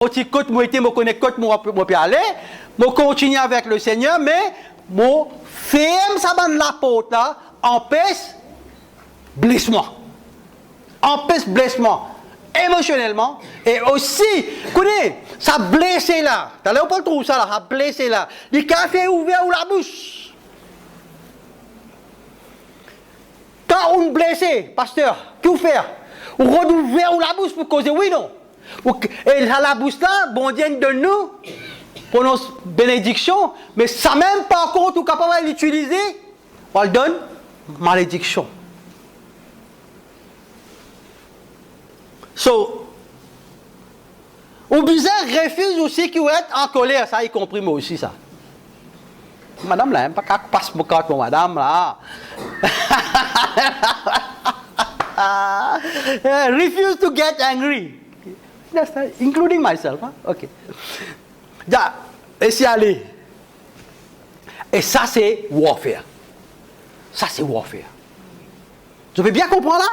Côte, moi, je connais côte, moi, je peux aller. Moi, continue avec le Seigneur, mais moi, ferme ça dans la porte là, empêche blessement. Empêche blessement émotionnellement et aussi, connaissez, ça blessé là. T'as l'air pas trouver ça là, ça blessé là. Les cafés ouverts ou la bouche. Quand on est blessé, pasteur, qu'est-ce que vous faites? On ouvert ou la bouche pour causer oui non. Et la bouche là, bon Dieu donne nous pour nos bénédictions, mais ça même par contre, on est capable de l'utiliser, on le donne malédiction. So, ou bizarre refuse aussi qu'il va être en colère, ça y compris moi aussi ça. Madame là, pas qu'à passe mon carte pour madame là. Refuse to get angry. That's that, including myself. Hein? Ok. Ja, et c'est aller. Et ça c'est warfare. Ça c'est warfare. Tu peux bien comprendre là?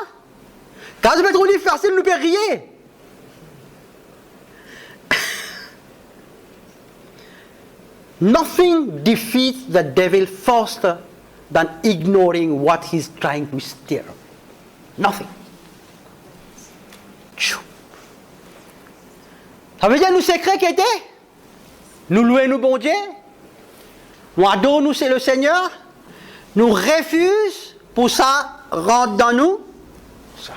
Quand je vais trop facile, nous peut rier. Nothing defeats the devil faster than ignoring what he's trying to steer. Nothing. Ça veut dire nous secrets qui étaient? Nous louons nous bon Dieu? Nous adorons nous c'est le Seigneur? Nous refusons pour ça rentre dans nous? Ça.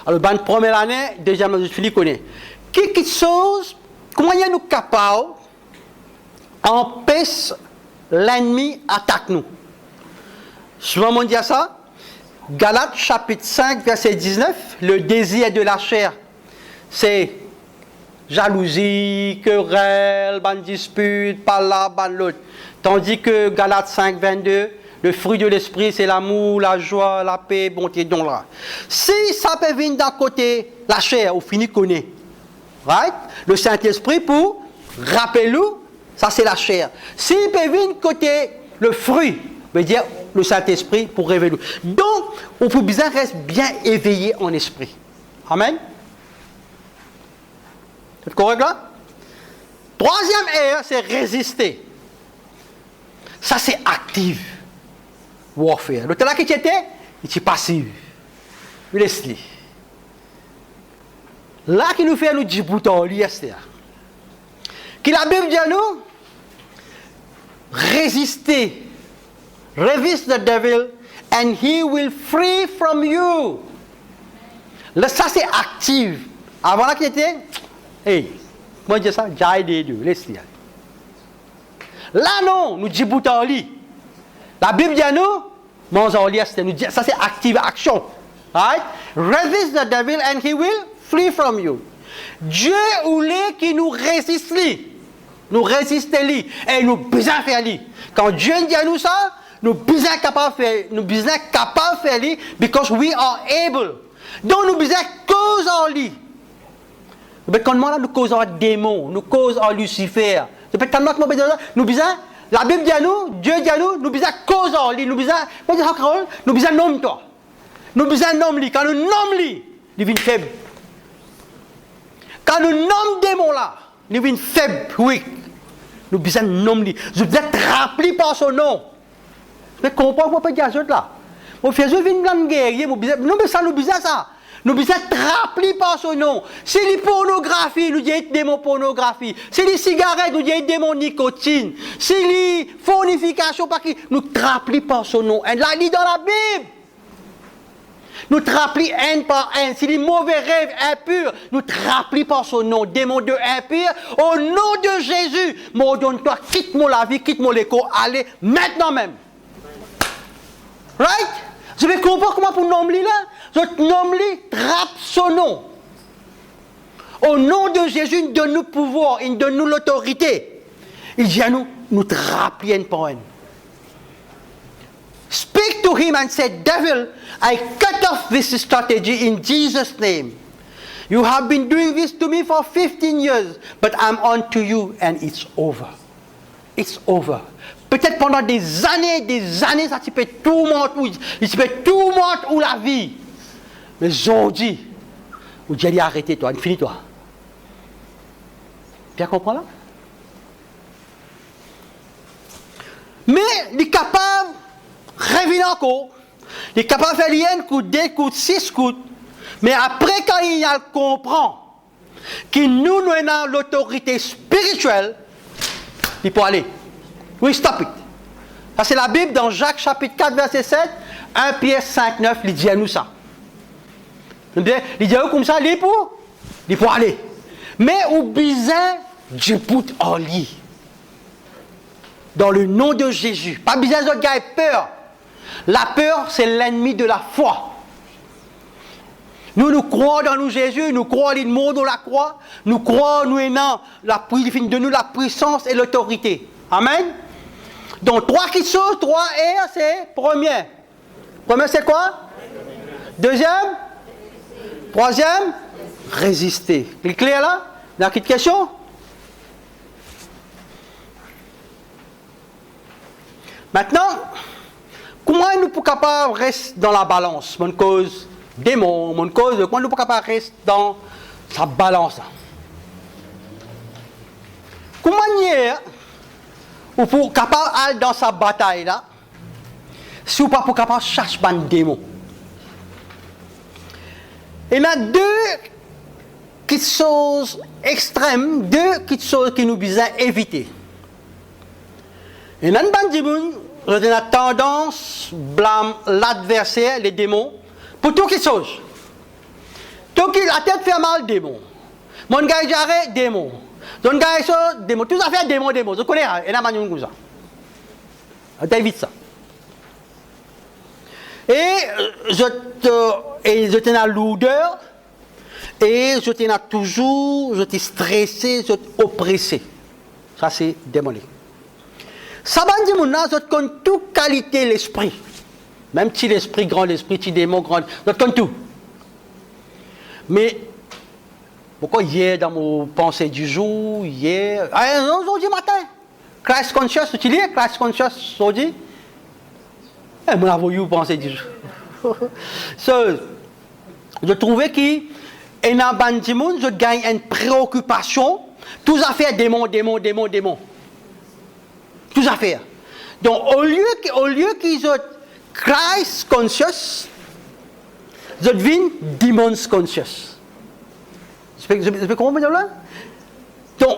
Alors, la première année, deuxième année, je connais. Quelque chose, comment est nous capables d'empêcher l'ennemi attaque nous? Souvent on dit ça. Galates chapitre 5, verset 19, le désir de la chair, c'est jalousie, querelle, ban dispute, par là, ban l'autre. Tandis que Galates 5, 22, le fruit de l'esprit, c'est l'amour, la joie, la paix, bonté, don là. Si ça peut venir d'un côté, la chair, au fini connaît. Right? Le Saint-Esprit pour rappeler-nous, ça c'est la chair. S'il peut venir côté le fruit, veut dire le Saint-Esprit pour révéler. Donc, on peut bien rester bien éveillé en esprit. Amen. C'est correct là? Troisième R, c'est résister. Ça c'est actif. Warfare. L'autre là qui était, il était passif. Il laisse lui. Là qui nous fait nous dire bouton, lui, c'est là. Qui la Bible dit à nous, résister. Resist the devil and he will free from you. Là, ça c'est actif. Avant là qui était, hey, moi je dis ça, j'ai aidé Dieu, laisse-le. Là non, nous dit bouton lui. La Bible dit à nous, ça c'est active action. Right? Resist the devil and he will flee from you. Dieu ou les qui nous résiste lui. Nous résister lui et nous besoin faire lui. Quand Dieu dit à nous ça, nous besoin capable faire, nous besoin capable faire lui because we are able. Donc nous besoin cause en lui. Mais quand nous causons un démon, nous causons un Lucifer. C'est peut-être tellement que nous besoin. La Bible dit à nous, Dieu dit à nous, nous besoin cause en lui, nous besoin, nous besoin nomme toi. Nous besoin nomme lui. Quand nous nomme lui, il devient faible. Quand nous nomme démon là, il devient faible, weak. Nous besoin nomme lui. Je besoin être rappelé par son nom. Mais comprends pourquoi pas dire ça là. Mon fils vient blanc guerrier, non mais ça nous besoin ça. Nous besoin être rappelés par son nom. C'est les pornographies, nous disons démon pornographie. C'est les cigarettes, nous disons démon nicotine. C'est les fornifications, nous rappelés par son nom. Et là, il dit dans la Bible. Nous rappelés un par un. C'est les mauvais rêves impurs. Nous rappelés par son nom. Démon de impur. Au nom de Jésus. Mon donne-toi, quitte-moi la vie, quitte-moi l'écho. Allez, maintenant même. Right? Je vais comprendre comment pour nommer là. Je nomme trappe son nom. Au nom de Jésus, il donne nous pouvoir, il donne nous l'autorité. Il dit à nous, nous trappons un point. Speak to him and say, devil, I cut off this strategy in Jesus' name. You have been doing this to me for 15 years, but I'm on to you and it's over. It's over. Peut-être pendant des années, ça peut tourmenter, il peut tourmenter ou la vie. Mais aujourd'hui, où Dieu dit arrêtez toi, finis toi. Bien comprendre là? Mais il est capable de revenir encore. Il est capable de faire un coup, 2 coups, 6 coups. Mais après, quand il comprend que nous avons l'autorité spirituelle, il peut aller. Oui, stop it. Ça, c'est la Bible dans Jacques chapitre 4, verset 7, 1 Pierre 5, 9, il dit à nous ça. Il dit à nous comme ça, il peut aller. Mais au besoin, Dieu put en lui. Dans le nom de Jésus. Pas besoin de gars peur. La peur, c'est l'ennemi de la foi. Nous croyons dans nous Jésus, nous croyons dans le mot de la croix, nous croyons de nous la puissance et l'autorité. Amen. Donc, 3 qui sont, 3 R, c'est premier. Premier, c'est quoi? Deuxième? Troisième? Résister. C'est clair là? Il y a une petite question? Maintenant, comment nous sommes capables de rester dans la balance? Mon cause démon, mon cause, comment nous sommes capables de rester dans sa balance? Comment nous sommes capables d'aller dans sa bataille là, si nous ne sommes pas capables de chercher un démon? Il y a 2 petites choses extrêmes, 2 petites choses qui nous besoin éviter. Il y a un démon, on a la tendance blâme l'adversaire, les démons, pour tout qui chose. Tout qui la tête fait mal, démon. Mon gars, il arrête, démon. Mon gars, il démon. Tout ça fait démon. Je connais, il y a un démon comme ça. On évite ça. Et je t'ai la lourdeur, et je t'ai toujours, je t'ai stressé, je t'ai oppressé. Ça, c'est démonique. Ça va dire, je connais toute qualité de l'esprit. Même petit l'esprit, grand l'esprit, petit démon, grand. Je connais tout. Mais, pourquoi hier, dans mon pensée du jour, hier, aujourd'hui matin, Christ Conscious, tu lis Christ Conscious aujourd'hui? Eh, mon avoyou pensée du jour. Je trouvais que, je gagne une préoccupation, tout à fait démon. Tout à fait. Donc, au lieu qu'ils soient Christ conscious, ils deviennent demons conscious. Vous peux comprendre là?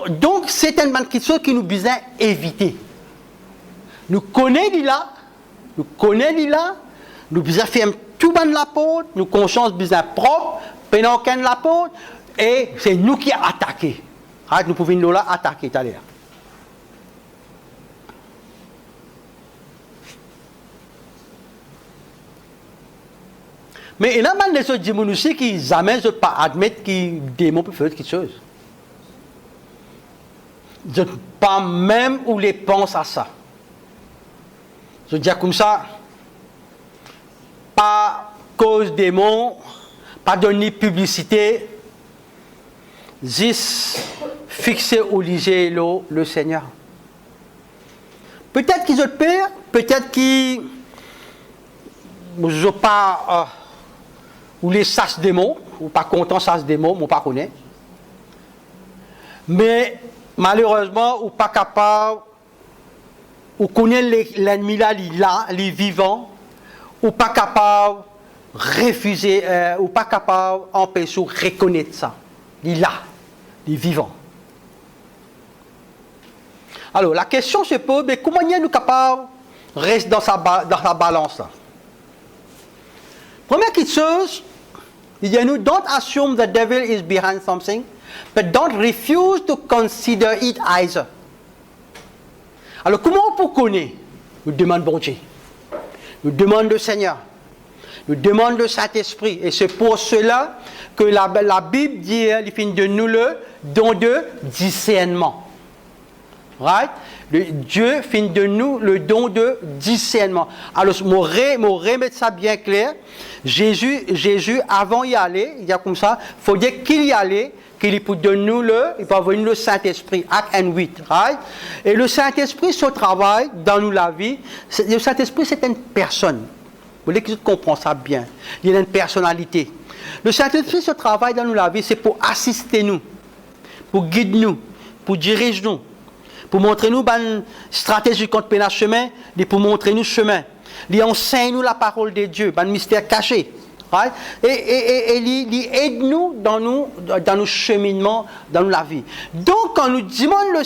Donc c'est une chose que nous devons éviter. Nous connaissons là, nous devons faire tout dans la porte, nous conscience besoin propre, pendant qu'elle la porte, et c'est nous qui attaquons. Nous pouvons nous là attaquer tout à l'heure. Mais il y a des autres démons aussi qui jamais ne pas admettre que les démons peuvent faire quelque chose. Je ne pas même où les pense à ça. Je dis comme ça, pas cause démon, pas donner publicité, juste fixer au lycée le Seigneur. Peut-être qu'ils ont peur, peut-être qu'ils n'ont pas. Ou les sas démons, ou pas content sas démons, ou pas connaît. Mais malheureusement, ou pas capable, ou connaît l'ennemi là, il est vivant, ou pas capable refuser, ou pas capable empêcher ou reconnaître ça. Il est là, il est vivant. Alors la question se pose, mais comment nous capables de rester dans sa balance là? Première chose, il dit à nous, don't assume the devil is behind something, but don't refuse to consider it either. Alors, comment on peut connaître? Nous demandons bon Dieu. Nous demandons le Seigneur. Nous demandons le Saint-Esprit. Et c'est pour cela que la Bible dit, il finit de nous le don de discernement. Right? Dieu finit de nous le don de discernement. Alors, je remettre ça bien clair. Jésus, avant d'y aller, il y a comme ça, il faut dire qu'il y allait, qu'il peut donner il peut venir le Saint-Esprit, Acte 8, right? Et le Saint-Esprit se travaille dans nous la vie. Le Saint-Esprit, c'est une personne. Vous voulez que je comprenne ça bien. Il y a une personnalité. Le Saint-Esprit se travaille dans nous la vie, c'est pour assister nous, pour guider nous, pour diriger nous, pour montrer nous une stratégie contre le chemin, et pour montrer nous le chemin. Il enseigne nous la parole de Dieu, un mystère caché. Right? Et il aide nous dans nos cheminements, dans la vie. Donc, quand nous demandons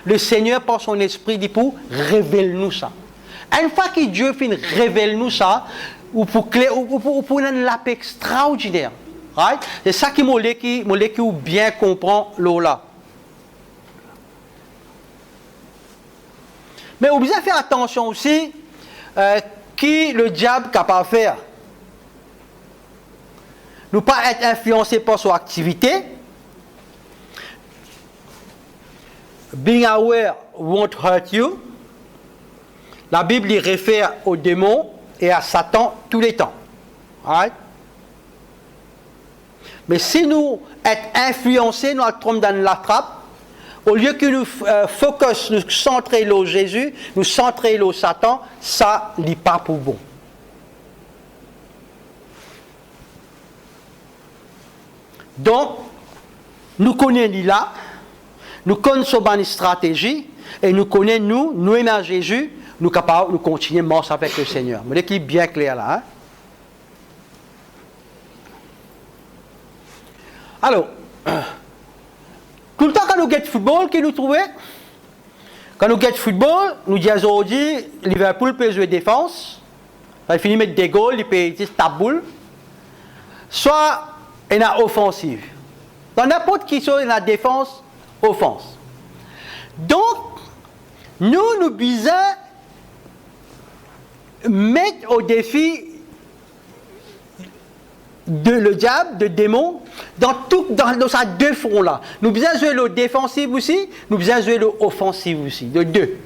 le Seigneur, par son esprit, dit pour révéler nous ça. Une fois que Dieu finit révèle nous ça, ou pour une paix extraordinaire. Right? C'est ça qui m'a bien comprendre là. Mais on doit faire attention aussi qui le diable est capable de faire. Ne pas être influencé par son activité. Being aware won't hurt you. La Bible y réfère aux démons et à Satan tous les temps. Right? Mais si nous sommes influencés, nous tombons dans la trappe, au lieu que nous focus, nous centrer sur Jésus, nous centrer sur Satan, ça n'est pas pour bon. Donc, nous connaissons là, nous connaissons une stratégie, et nous connaissons nous aimons Jésus, nous sommes capables de continuer à marcher avec le Seigneur. Mais c'est bien clair là. Hein? Alors, tout le temps quand nous gagnons football, qu'est-ce que nous trouvons? Quand nous gagnons football, nous disons aujourd'hui, Liverpool peut jouer défense, il finit mettre des goals, il peut utiliser taboule, soit il y a offensive. Dans n'importe qui soit, il y a défense, offense. Donc, nous besoin mettre au défi le diable, le démon, dans ces deux fronts-là. Nous besoin jouer le défensif aussi, nous besoin jouer le offensif aussi, de deux.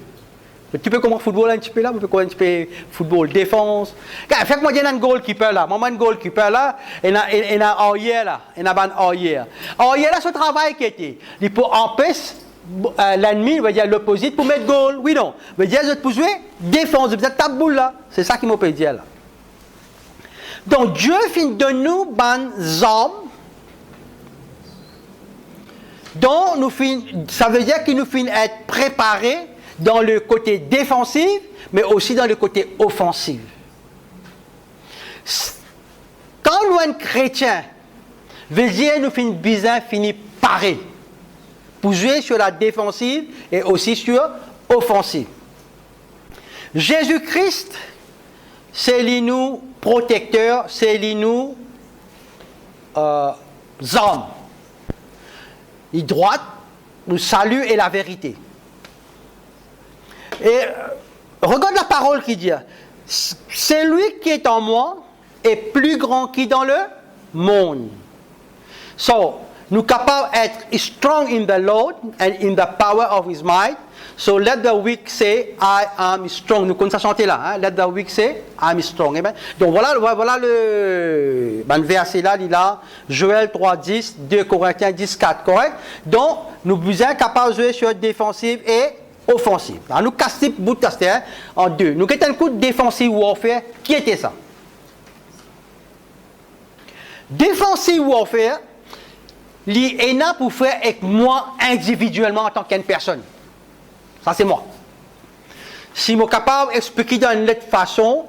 Tu peux commencer football un petit peu là, tu peux commencer un petit peu football défense. Fais-moi dire un goalkeeper là, moi un goalkeeper là, il y a un arrière là, il y a un arrière. Arrière là, ce travail qui était, il peut empêcher l'ennemi, veut dire l'opposite pour mettre goal, oui non, veut dire pour jouer défense, vous êtes ta boule là, c'est ça qui m'a peut dire là. Donc Dieu finit de nous des hommes, dont ça veut dire qu'il nous finit être préparés dans le côté défensif, mais aussi dans le côté offensif. Quand nous sommes chrétiens, veut dire nous finissons bien fini parés pour jouer sur la défensive et aussi sur l'offensive. Jésus-Christ, c'est nous protecteur, c'est nous hommes. Il droite, nous salue et la vérité. Et regarde la parole qui dit, c'est lui qui est en moi est plus grand qui dans le monde. So, nous capables d'être strong in the Lord and in the power of His might. So let the weak say, I am strong. Nous connaissons ça chanter là. Hein? Let the weak say, I am strong. Amen. Donc voilà le verset là, il a Joël 3:10, 2 Corinthiens 10:4, correct? Donc nous sommes capables de jouer sur défensive et offensive. Alors, nous cassons le bout de caster en deux. Nous avons un coup de défensive warfare. Qui était ça? Défensive warfare, il a pour faire avec moi individuellement en tant qu'une personne. Ça, c'est moi. Si je suis capable d'expliquer d'une autre façon,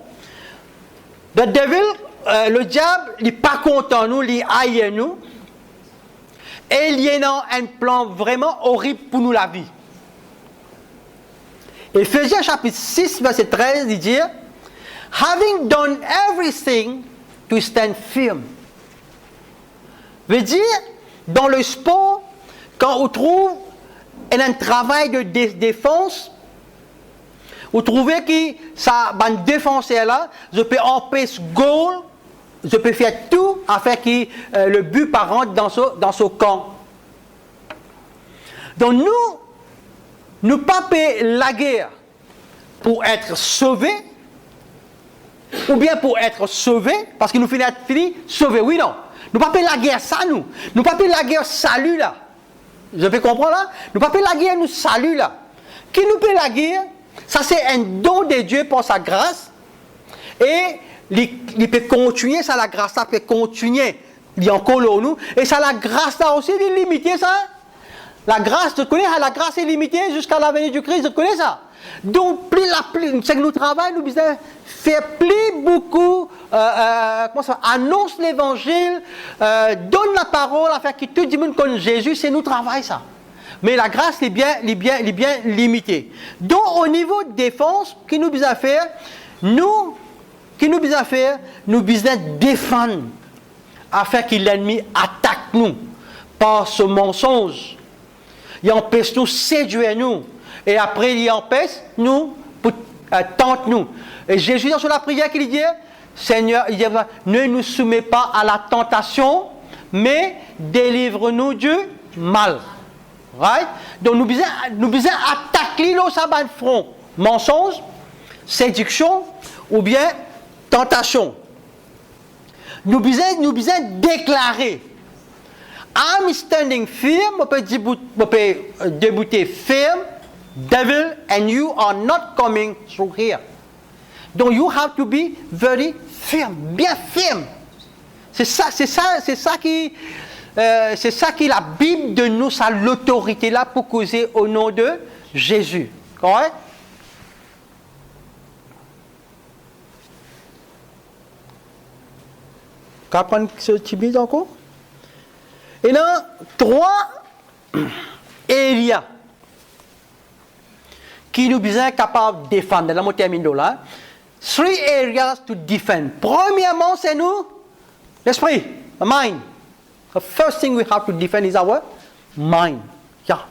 le diable, il n'est pas content de nous, il haït nous, et il y a un plan vraiment horrible pour nous la vie. Éphésiens chapitre 6, verset 13, il dit « Having done everything to stand firm ». Veut dire, dans le sport, quand on trouve un travail de défense, vous trouvez que ça, ban défenseur là, je peux empêcher goal, je peux faire tout afin que le but par rentre dans ce camp. Donc nous pas payer la guerre pour être sauvés, ou bien pour être sauvés, parce que nous finissons fini sauvés, oui non. Nous pas payer la guerre ça nous. Nous pas payer la guerre salut là. Je peux comprendre là? Nous pas payer la guerre nous salut là. Qui nous paye la guerre? Ça c'est un don de Dieu pour sa grâce. Et il peut continuer, ça la grâce, ça peut continuer. Il y a encore nous. Et ça la grâce là aussi de limiter ça. La grâce, tu connais, la grâce est limitée jusqu'à la venue du Christ, tu connais ça. Donc, c'est que nous travaillons, nous besoin faire plus beaucoup, comment ça, annonce l'évangile, donne la parole, afin que tout le monde connaisse Jésus, c'est nous travail ça. Mais la grâce est bien limitée. Donc, au niveau de défense, ce que nous besoin faire, nous besoin défendre, afin que l'ennemi attaque nous par ce mensonge. Il empêche nous séduire nous. Et après, il empêche nous, tente nous. Et Jésus, dans la prière, qu'il dit, Seigneur, il dit, ne nous soumets pas à la tentation, mais délivre-nous du mal. Right? Donc, nous besoin attaquer le sabbat front. Mensonge, séduction, ou bien tentation. Nous besoin déclarer. I'm standing firm, on peut débouter firm, devil, and you are not coming through here. Donc, you have to be very firm, bien ferme. C'est ça qui la Bible de nous, ça l'autorité là pour causer au nom de Jésus. Correct? On va prendre ce petit encore. Et là, 3 areas qui nous besoin capables de défendre. Là, on termine là. 3 areas to defend. Premièrement, c'est nous, l'esprit, the mind. The first thing we have to defend is our mind. Yeah.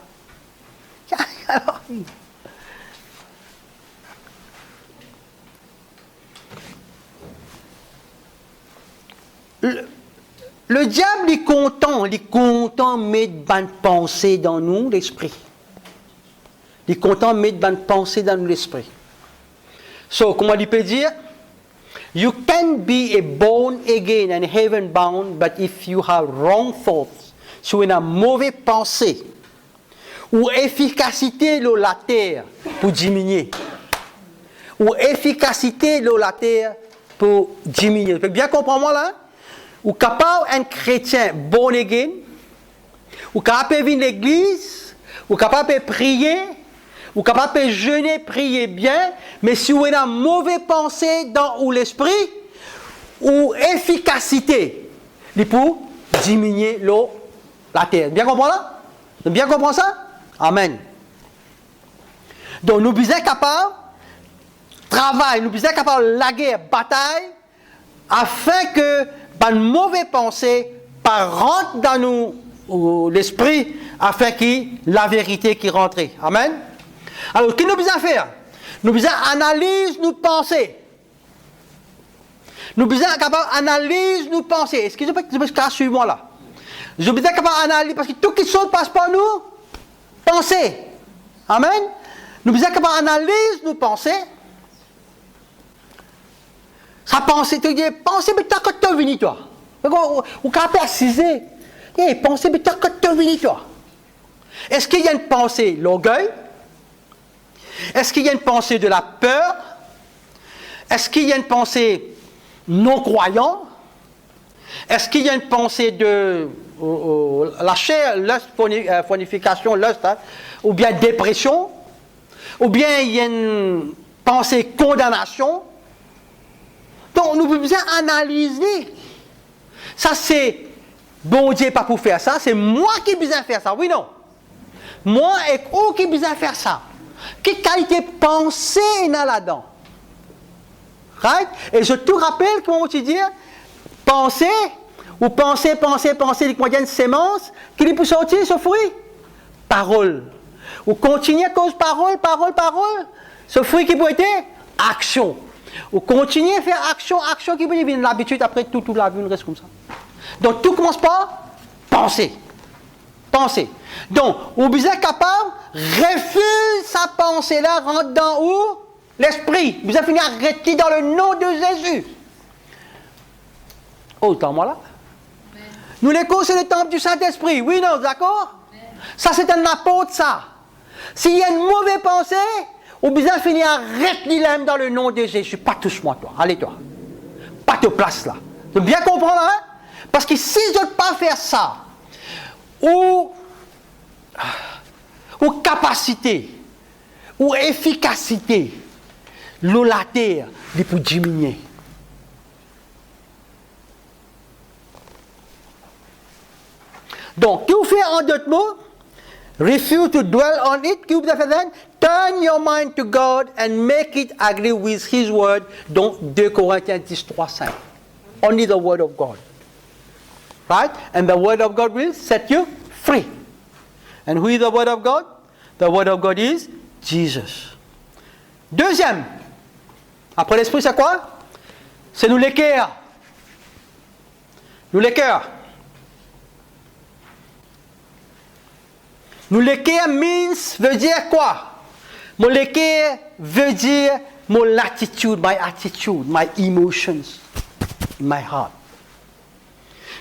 Le diable, il est content de mettre une pensée dans nous, l'esprit. Il est content de mettre une pensée dans nous, l'esprit. So, comment il peut dire? You can be a born again and heaven bound, but if you have wrong thoughts, si vous avez une mauvaise pensée, ou efficacité de la terre pour diminuer, ou efficacité de la terre pour diminuer. Vous pouvez bien comprendre moi là? Ou capable un chrétien born again, ou capable de venir à l'église, ou capable de prier, ou capable de jeûner, prier bien, mais si vous avez une mauvaise pensée dans l'esprit, ou efficacité, il pour diminuer la terre. Bien comprendre là? Bien comprendre ça? Amen. Donc nous sommes capables de travailler, nous sommes capables de la guerre, bataille, afin que une mauvaise pensée rentre dans nous l'esprit, afin que la vérité qui rentre. Amen. Alors, qu'est-ce que nous devons faire? Nous devons analyser nos pensées. Nous devons être capables d'analyser nos pensées. Est-ce que je peux suivre moi là? Je suis capable d'analyser parce que tout ce qui se passe par nous, pensées. Amen. Nous devons être capables d'analyser nos pensées. Ça pensée, tu dis, pensée, mais t'as que tu venu toi. Ou capable d'assiser. Pensée, mais t'as que tu venu toi. Est-ce qu'il y a une pensée l'orgueil? Est-ce qu'il y a une pensée de la peur? Est-ce qu'il y a une pensée non-croyant? Est-ce qu'il y a une pensée de la chair, lust, fornication, lust, hein? Ou bien dépression? Ou bien il y a une pensée condamnation? Donc nous devons analyser. Ça c'est, bon Dieu pas pour faire ça, c'est moi qui ai besoin de faire ça, oui non? Moi et où qui ai besoin de faire ça? Quelle qualité pensée il y a là-dedans? Right? Et je te rappelle, comment tu dis, penser, ou penser, les moyennes sémences, qui peut sortir ce fruit? Parole. Ou continuer à cause parole, ce fruit qui peut être action. Ou continuer à faire action qui peut devenir l'habitude, après toute la vie, on reste comme ça. Donc tout commence par penser. Donc, vous êtes capable, refuse sa pensée-là, rentre dans où? L'esprit. Vous avez fini à arrêter dans le nom de Jésus. Autant moi là. Nous les causes, c'est le temple du Saint-Esprit. Oui, non, d'accord? Ça, c'est un apôtre, ça. S'il y a une mauvaise pensée, vous avez fini à arrêter l'âme dans le nom de Jésus. Pas touche-moi, toi. Allez, toi. Pas te place là. Vous bien comprendre, hein? Parce que si je ne peux pas faire ça, ou ou capacité, ou efficacité, l'eau la terre, il peut diminuer. Donc, que vous faites en d'autres mots? Refuse to dwell on it. Que vous faites then? Turn your mind to God and make it agree with His word. Donc, 2 Corinthiens 10, 3, 5. Only the word of God. Right? And the word of God will set you free. And who is the word of God? The word of God is Jesus. Deuxième. Après l'esprit, c'est quoi? C'est nous les cœurs. Nous les cœurs. Nous les cœurs means veut dire quoi? Mon les cœurs veut dire mon attitude, my emotions in my heart.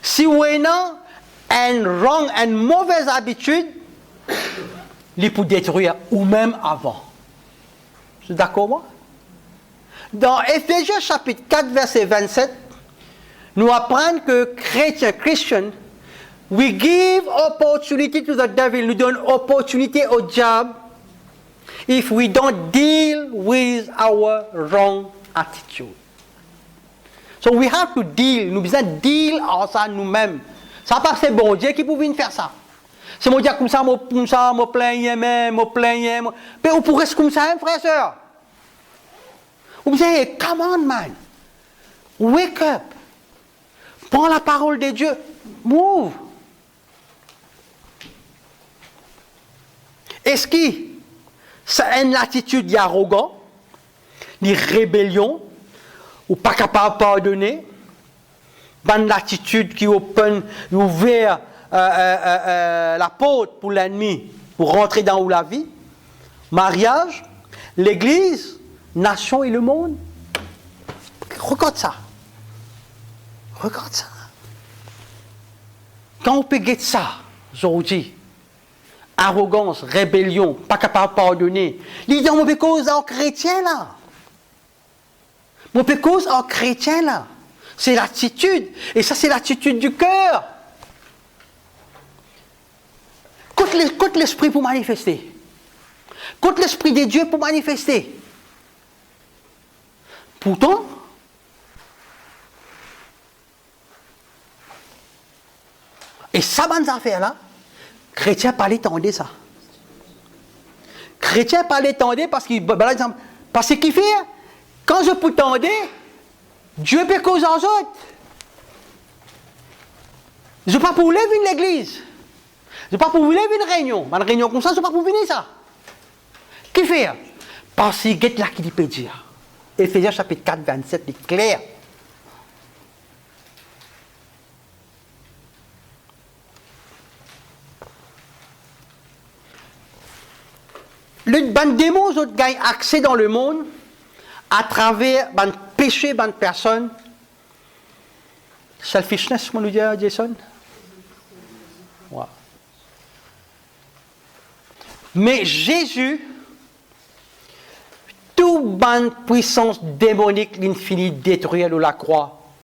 Si vous avez une wrong, une mauvaise habitude, il peut détruire ou même avant. Vous êtes d'accord moi? Dans Éphésiens chapitre 4 verset 27, nous apprenons que Christian, we give opportunity to the devil, nous donnons opportunité au diable if we don't deal with our wrong attitude. So we have to deal, nous besoin deal en ça nous-mêmes. Ça pas c'est bon Dieu qui peut venir faire ça. C'est mon Dieu comme ça, me plaignais, me plaignais. Mais on pourrait être comme ça, hein, frère et soeur. Vous me dites, come on man, wake up, prends la parole de Dieu, move. Est-ce que c'est une attitude d'arrogance, de rébellion, ou pas capable de pardonner, une attitude qui ouvre la porte pour l'ennemi, pour rentrer dans la vie, mariage, l'église, nation et le monde? Regarde ça. Regarde ça. Quand on peut get ça, aujourd'hui, arrogance, rébellion, pas capable de pardonner. L'idée, on peut cause en chrétien là. On peut cause en chrétien là. C'est l'attitude. Et ça, c'est l'attitude du cœur. Côte l'esprit pour manifester. Côte l'esprit de Dieu pour manifester. Pourtant, et ça, bonne affaire là, chrétien pas l'étendre ça. Chrétien pas l'étendre parce qu'il fait, quand je peux tendre, Dieu peut causer aux autres. Je ne peux pas pour lever l'église. Je ne peux pas pour lever une réunion. Une réunion comme ça, je ne peux pas pour venir ça. Qui fait? Parce qu'il est là qui peut dire. Éphésiens chapitre 4, 27, c'est clair. Le ban démon, autres gagnent accès dans le monde à travers ban péché, ban personne. Selfishness, comment nous dit Jason? Ouais. Mais Jésus, toute bonne puissance démonique, l'infini détruire de la croix,